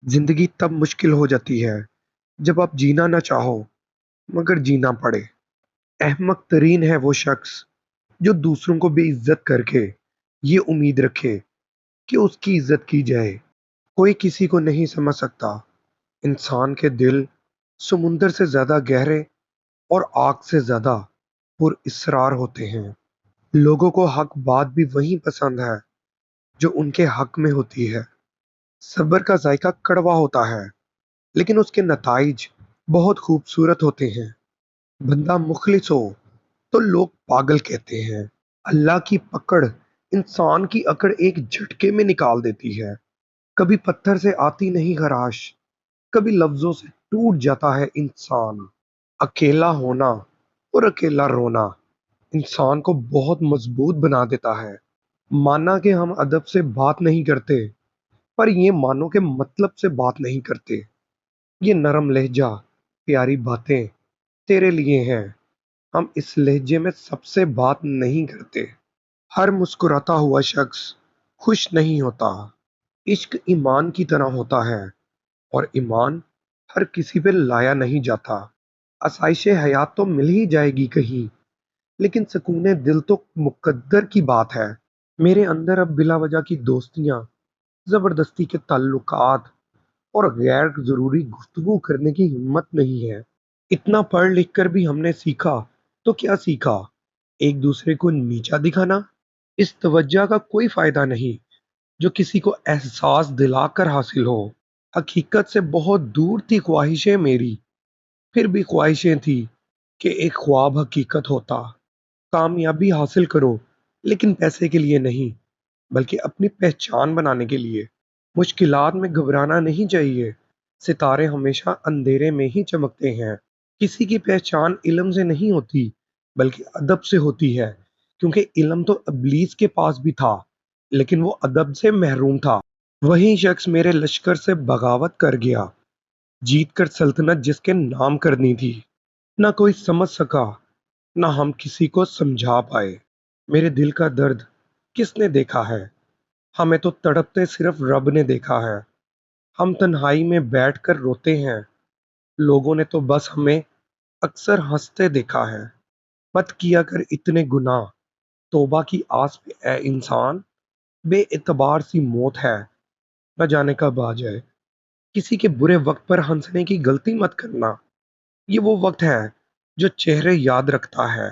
जिंदगी तब मुश्किल हो जाती है जब आप जीना ना चाहो मगर जीना पड़े। अहमक तरीन है वो शख्स जो दूसरों को बेइज्जत करके ये उम्मीद रखे कि उसकी इज्जत की जाए। कोई किसी को नहीं समझ सकता। इंसान के दिल समुंदर से ज्यादा गहरे और आग से ज्यादा पुरअसरार होते हैं। लोगों को हक बात भी वही पसंद है जो उनके हक में होती है। सब्र का जायका कड़वा होता है लेकिन उसके नताइज बहुत खूबसूरत होते हैं। बंदा मुखलिस हो तो लोग पागल कहते हैं। अल्लाह की पकड़ इंसान की अकड़ एक झटके में निकाल देती है। कभी पत्थर से आती नहीं खराश, कभी लफ्जों से टूट जाता है इंसान। अकेला होना और अकेला रोना इंसान को बहुत मजबूत बना देता है। माना कि हम अदब से बात नहीं करते, पर ये मानो कि मतलब से बात नहीं करते। ये नरम लहजा, प्यारी बातें तेरे लिए हैं। हम इस लहजे में सबसे बात नहीं करते। हर मुस्कुराता हुआ शख्स खुश नहीं होता। इश्क ईमान की तरह होता है और ईमान हर किसी पे लाया नहीं जाता। आसाइश हयात तो मिल ही जाएगी कहीं, लेकिन सुकून दिल तो मुकद्दर की बात है। मेरे अंदर अब बिला वजह की दोस्तियां, जबरदस्ती के ताल्लुकात और गैर जरूरी गुफ्तगू करने की हिम्मत नहीं है। इतना पढ़ लिख कर भी हमने सीखा तो क्या सीखा? एक दूसरे को नीचा दिखाना। इस तवज्जो का कोई फायदा नहीं जो किसी को एहसास दिलाकर हासिल हो। हकीकत से बहुत दूर थी ख्वाहिशें मेरी, फिर भी ख्वाहिशें थी कि एक ख्वाब हकीकत होता। कामयाबी हासिल करो लेकिन पैसे के लिए नहीं, बल्कि अपनी पहचान बनाने के लिए। मुश्किलात में घबराना नहीं चाहिए। सितारे हमेशा अंधेरे में ही चमकते हैं। किसी की पहचान इल्म से नहीं होती, बल्कि अदब से होती है। क्योंकि इल्म तो इब्लीस के पास भी था, लेकिन वो अदब से महरूम था। वही शख्स मेरे लश्कर से बगावत कर गया, जीत कर सल्तनत जिसके नाम करनी थी। ना कोई समझ सका, ना हम किसी को समझा पाए। मेरे दिल का दर्द किसने देखा है? हमें तो तड़पते सिर्फ रब ने देखा है। हम तन्हाई में बैठकर रोते हैं, लोगों ने तो बस हमें अक्सर हंसते देखा है। मत किया कर इतने गुनाह, तौबा की आस पे ए इंसान। बेएतबार सी मौत है, न जाने कब आ जाए। किसी के बुरे वक्त पर हंसने की गलती मत करना। ये वो वक्त है जो चेहरे याद रखता है।